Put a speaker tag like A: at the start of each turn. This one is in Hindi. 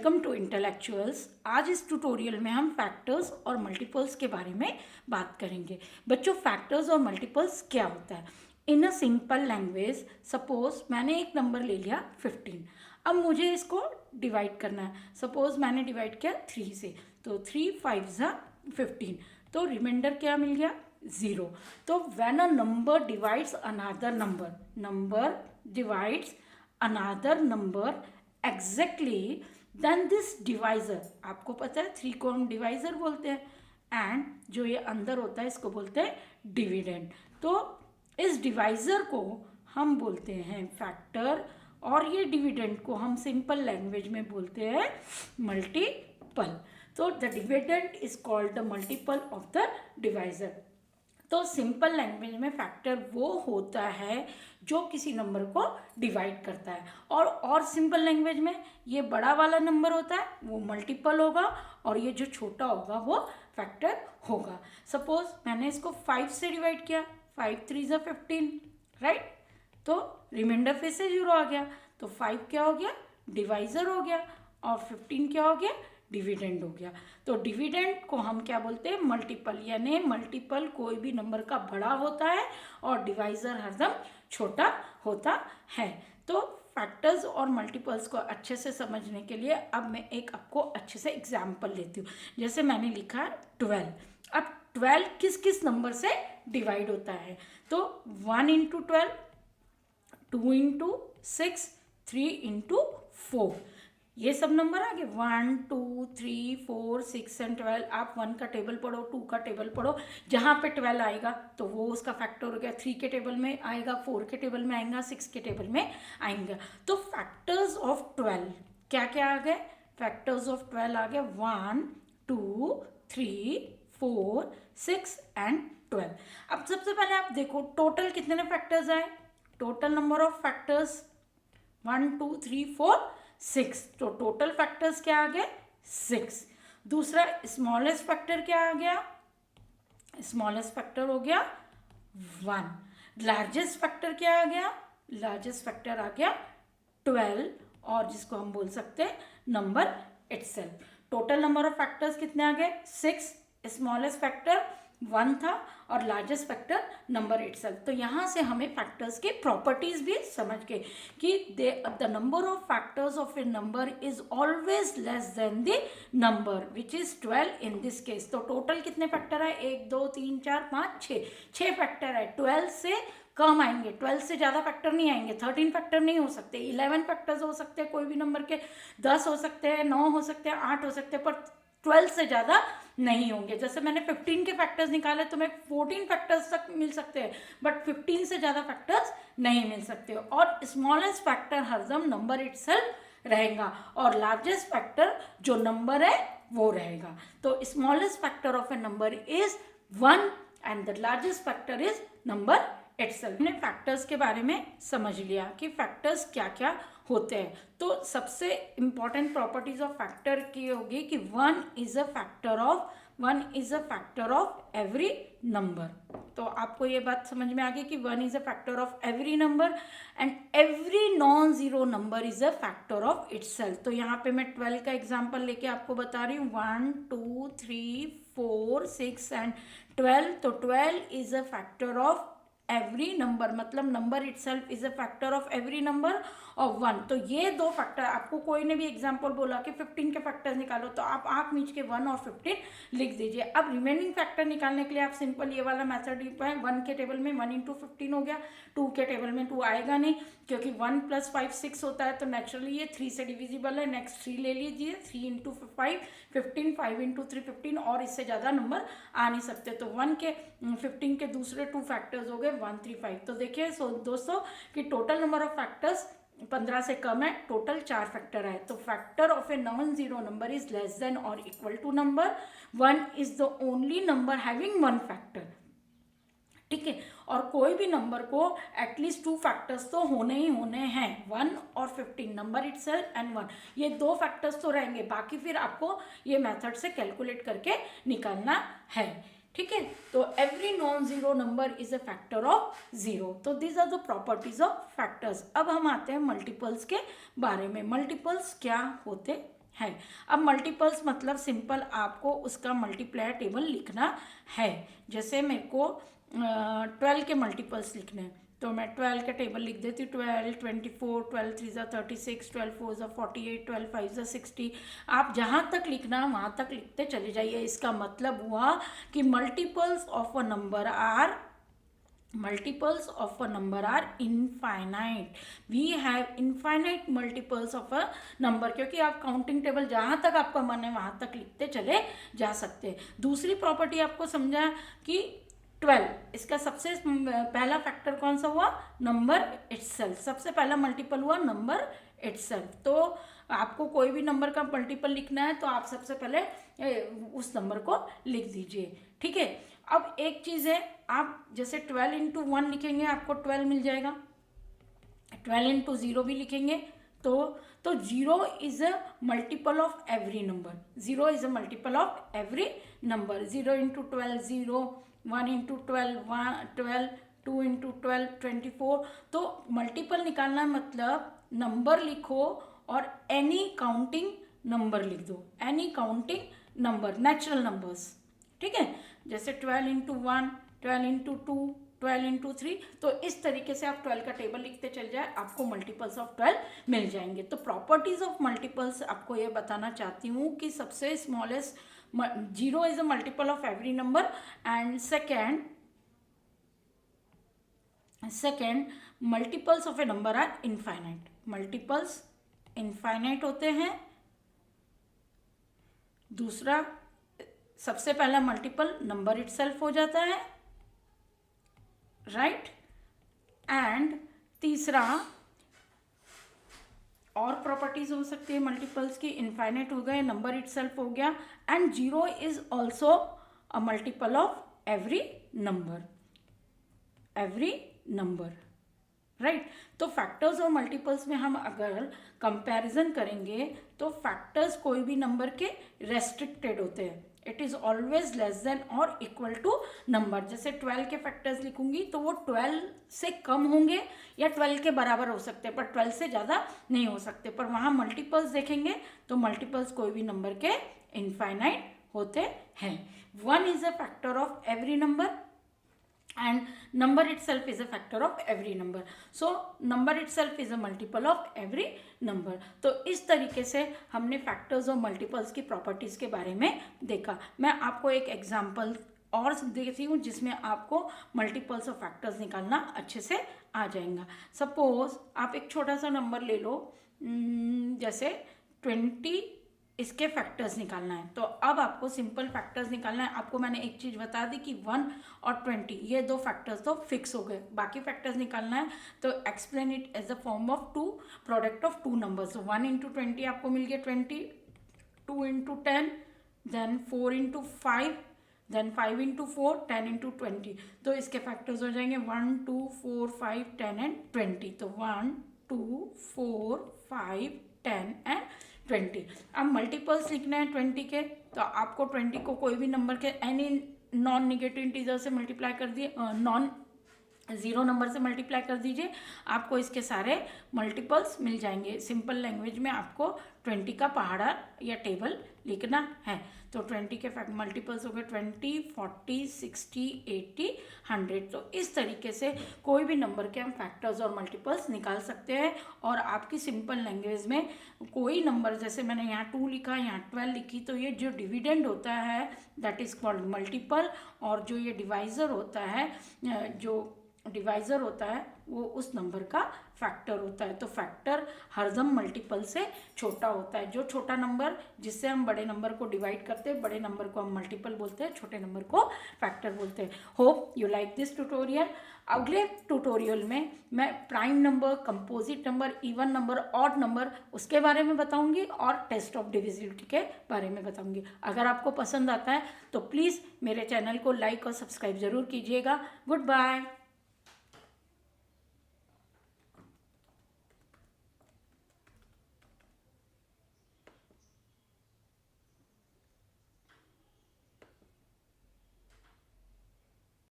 A: Welcome to intellectuals. आज इस ट्यूटोरियल में हम फैक्टर्स और मल्टीपल्स के बारे में बात करेंगे। बच्चों, फैक्टर्स और मल्टीपल्स क्या होता है? इन अ सिंपल लैंग्वेज, सपोज मैंने एक नंबर ले लिया 15। अब मुझे इसको डिवाइड करना है। सपोज मैंने डिवाइड किया 3 से, तो 3 5 ज़ा 15, तो रिमाइंडर क्या मिल गया? 0। तो when a number divides another number, number divides another number exactly, then this divisor, आपको पता है 3 को हम डिवाइजर बोलते हैं, एंड जो ये अंदर होता है इसको बोलते हैं डिविडेंड। तो इस डिवाइजर को हम बोलते हैं फैक्टर, और ये डिविडेंड को हम सिंपल लैंग्वेज में बोलते हैं मल्टीपल। तो the dividend is called the multiple of the divisor. तो सिंपल लैंग्वेज में फैक्टर वो होता है जो किसी नंबर को डिवाइड करता है, और सिंपल लैंग्वेज में ये बड़ा वाला नंबर होता है वो मल्टीपल होगा, और ये जो छोटा होगा वो फैक्टर होगा। सपोज मैंने इसको 5 से डिवाइड किया, 5 3 ज़ा 15, राइट? तो रिमाइंडर फिर से 0 आ गया, तो 5 क्या हो गया? डिवाइजर हो गया, और 15 क्या हो गया? डिविडेंड हो गया। तो डिविडेंड को हम क्या बोलते हैं? मल्टीपल। यानी मल्टीपल कोई भी नंबर का बड़ा होता है और डिवाइजर हरदम छोटा होता है। तो फैक्टर्स और मल्टीपल्स को अच्छे से समझने के लिए अब मैं एक आपको अच्छे से एग्जाम्पल लेती हूँ। जैसे मैंने लिखा है 12। अब 12 किस किस नंबर से डिवाइड होता है? तो 1 इंटू 12, 2 इंटू 6, 3 इंटू 4, ये सब नंबर आ गए। 1 2 3 4 6 एंड 12। आप 1 का टेबल पढ़ो, 2 का टेबल पढ़ो, जहाँ पे 12 आएगा तो वो उसका फैक्टर हो गया। 3 के टेबल में आएगा, 4 के टेबल में आएगा, 6 के टेबल में आएंगे। तो फैक्टर्स ऑफ 12 क्या क्या आ गए? फैक्टर्स ऑफ 12 आ गए 1 2 3 4 6 एंड 12। अब सबसे पहले आप देखो टोटल कितने फैक्टर्स आए। Total number of factors 1 2 3 4 6। तो टोटल फैक्टर्स क्या आ गए? 6। दूसरा स्मॉलेस्ट फैक्टर क्या आ गया? स्मॉलेस्ट फैक्टर हो गया 1। लार्जेस्ट फैक्टर क्या आ गया? लार्जेस्ट फैक्टर आ गया 12, और जिसको हम बोल सकते हैं number itself. Total number of factors कितने आ गए? 6। स्मॉलेस्ट फैक्टर 1 था, और लार्जेस्ट फैक्टर नंबर इटसेल्फ। तो यहाँ से हमें फैक्टर्स की प्रॉपर्टीज भी समझ गए कि the number of factors of a number is always less than the number which is 12 in this case. तो टोटल कितने फैक्टर है? 1 2 3 4 5 6 फैक्टर है। 12 से कम आएंगे, 12 से ज़्यादा फैक्टर नहीं आएंगे। 13 फैक्टर नहीं हो सकते, 11 फैक्टर्स हो सकते हैं कोई भी नंबर के, 10 हो सकते हैं, 9 हो सकते हैं, 8 हो सकते हैं, पर 12 से ज़्यादा नहीं होंगे। जैसे मैंने 15 के फैक्टर्स निकाले तो मैं 14 फैक्टर्स तक मिल सकते हैं, बट 15 से ज़्यादा फैक्टर्स नहीं मिल सकते। और स्मॉलेस्ट फैक्टर हरदम नंबर इटसेल्फ रहेगा, और लार्जेस्ट फैक्टर जो नंबर है वो रहेगा। तो smallest factor of a number is 1 and the largest factor is number itself. हमने फैक्टर्स के बारे में समझ लिया कि फैक्टर्स क्या क्या होते हैं। तो सबसे इंपॉर्टेंट प्रॉपर्टीज ऑफ फैक्टर की होगी कि 1 is a factor of every number. तो आपको ये बात समझ में आ गई कि 1 is a factor of every number, and every non zero number is a factor of itself. तो यहाँ पे मैं 12 का एग्जाम्पल लेके आपको बता रही हूँ। 1 2 3 4 6 एंड 12। तो 12 is a factor of every number, मतलब number itself is a factor of every number of 1। तो ये दो फैक्टर, आपको कोई ने भी एग्जांपल बोला कि 15 के फैक्टर निकालो, तो आप आंख मीच के 1 और 15 लिख दीजिए। अब रिमेनिंग फैक्टर निकालने के लिए आप सिंपल ये वाला मेथड यूज करें। 1 के टेबल में 1 इंटू 15 हो गया, 2 के टेबल में 2 आएगा नहीं, क्योंकि 1 + 5 6 होता है, तो नेचुरली ये 3 से डिविजिबल है। नेक्स्ट 3 ले लीजिए, 3 इंटू 5 15, 5 इंटू 3 15, और इससे ज़्यादा नंबर आ नहीं सकते। तो 1 के 15 के दूसरे 2 फैक्टर्स हो गए 1 3 5। तो देखिए दोस्तों कि टोटल नंबर ऑफ फैक्टर्स 15 से कम है, टोटल 4 फैक्टर है। तो factor of a non zero number is less than और equal to number 1 is the only number having 1 factor. ठीक है, और कोई भी नंबर को एटलीस्ट 2 फैक्टर्स तो होने ही होने हैं, 1 और 15, नंबर इटसेल्फ एंड 1, ये 2 फैक्टर्स तो रहेंगे, बाकी फिर आपको ये मेथड से कैलकुलेट करके निकालना है। ठीक है, तो every non zero number is a factor of 0। तो these are the properties of factors. अब हम आते हैं मल्टीपल्स के बारे में। मल्टीपल्स क्या होते है। अब मल्टीपल्स मतलब सिंपल आपको उसका मल्टीप्लायर टेबल लिखना है। जैसे मेरे को 12 के मल्टीपल्स लिखने हैं, तो मैं 12 का टेबल लिख देती हूँ। 12, 24, 12 3 ज़ा 36, 12 4 ज़ा 48, 12 5 ज़ा 60। आप जहाँ तक लिखना वहाँ तक लिखते चले जाइए। इसका मतलब हुआ कि multiples of a number are infinite. We have infinite multiples of a number, क्योंकि आप काउंटिंग टेबल जहाँ तक आपका मन है वहाँ तक लिखते चले जा सकते हैं। दूसरी प्रॉपर्टी आपको समझा कि 12, इसका सबसे पहला फैक्टर कौन सा हुआ? Number itself. सबसे पहला मल्टीपल हुआ नंबर इटसेल्फ। तो आपको कोई भी नंबर का मल्टीपल लिखना है तो आप सबसे पहले उस नंबर को लिख दीजिए, ठीक है। अब एक चीज़ है, आप जैसे 12 इंटू 1 लिखेंगे आपको 12 मिल जाएगा। 12 इंटू 0 भी लिखेंगे तो 0 is a multiple of every number. 0 is a multiple of every number. 0 into 12 0, 1 into 12 12, 2 into 12 24। तो मल्टीपल निकालना मतलब नंबर लिखो और एनी काउंटिंग नंबर लिख दो। Any counting number, natural numbers, ठीक है। जैसे 12 इंटू 1, 12 इंटू 2, 12 इंटू 3। तो इस तरीके से आप 12 का टेबल लिखते चल जाए, आपको मल्टीपल्स ऑफ 12 मिल जाएंगे। तो प्रॉपर्टीज ऑफ मल्टीपल्स आपको ये बताना चाहती हूँ कि सबसे smallest 0 is a multiple of every number. And second multiples of a number are infinite. Multiples infinite होते हैं। दूसरा, सबसे पहला मल्टीपल नंबर इटसेल्फ हो जाता है, राइट। एंड तीसरा, और प्रॉपर्टीज हो सकती है मल्टीपल्स की, इनफाइनाइट हो गए, नंबर इटसेल्फ हो गया, and 0 is also a multiple of every number, right. तो फैक्टर्स और मल्टीपल्स में हम अगर कंपैरिजन करेंगे तो फैक्टर्स कोई भी नंबर के रेस्ट्रिक्टेड होते हैं। It is always less than और इक्वल टू नंबर। जैसे 12 के फैक्टर्स लिखूंगी तो वो 12 से कम होंगे या 12 के बराबर हो सकते हैं, पर 12 से ज़्यादा नहीं हो सकते। पर वहाँ मल्टीपल्स देखेंगे तो मल्टीपल्स कोई भी नंबर के इनफाइनाइट होते हैं। 1 is a factor of every number and number itself is a factor of every number. So number itself is a multiple of every number. तो इस तरीके से हमने फैक्टर्स और मल्टीपल्स की प्रॉपर्टीज़ के बारे में देखा। मैं आपको एक एग्जांपल और देती हूँ जिसमें आपको मल्टीपल्स और फैक्टर्स निकालना अच्छे से आ जाएगा। सपोज आप एक छोटा सा नंबर ले लो, जैसे 20, इसके फैक्टर्स निकालना है। तो अब आपको सिंपल फैक्टर्स निकालना है। आपको मैंने एक चीज़ बता दी कि 1 और 20 ये दो फैक्टर्स तो फिक्स हो गए, बाकी फैक्टर्स निकालना है। तो explain it as the form of 2 product of 2 numbers. 1 into 20 आपको मिल गया 20, 2 into 10, then 4 into 5, then 5 into 4, 10 into 20। तो इसके फैक्टर्स हो जाएंगे 1 2 4 5 10 एंड 20। तो 1 2 4 5 10 एंड 20। अब मल्टीपल्स लिखना है 20 के, तो आपको 20 को कोई भी नंबर के एनी नॉन निगेटिव इंटीजर से मल्टीप्लाई कर दिए, नॉन 0 नंबर से मल्टीप्लाई कर दीजिए, आपको इसके सारे मल्टीपल्स मिल जाएंगे। सिंपल लैंग्वेज में आपको 20 का पहाड़ा या टेबल लिखना है। तो 20 के मल्टीपल्स हो गए 20, 40, 60, 80, 100। तो इस तरीके से कोई भी नंबर के हम फैक्टर्स और मल्टीपल्स निकाल सकते हैं। और आपकी सिंपल लैंग्वेज में कोई नंबर, जैसे मैंने यहाँ 2 लिखा, यहाँ 12 लिखी, तो ये जो डिविडेंड होता है दैट इज़ कॉल्ड मल्टीपल, और जो ये डिवाइज़र होता है वो उस नंबर का फैक्टर होता है। तो फैक्टर हरदम मल्टीपल से छोटा होता है। जो छोटा नंबर जिससे हम बड़े नंबर को डिवाइड करते हैं, बड़े नंबर को हम मल्टीपल बोलते हैं, छोटे नंबर को फैक्टर बोलते हैं। Hope you like this tutorial. अगले ट्यूटोरियल में मैं prime number, composite number, even number, odd number उसके बारे में बताऊंगी और टेस्ट ऑफ डिविजिबिलिटी के बारे में बताऊंगी। अगर आपको पसंद आता है तो प्लीज़ मेरे चैनल को लाइक और सब्सक्राइब ज़रूर कीजिएगा। Good bye.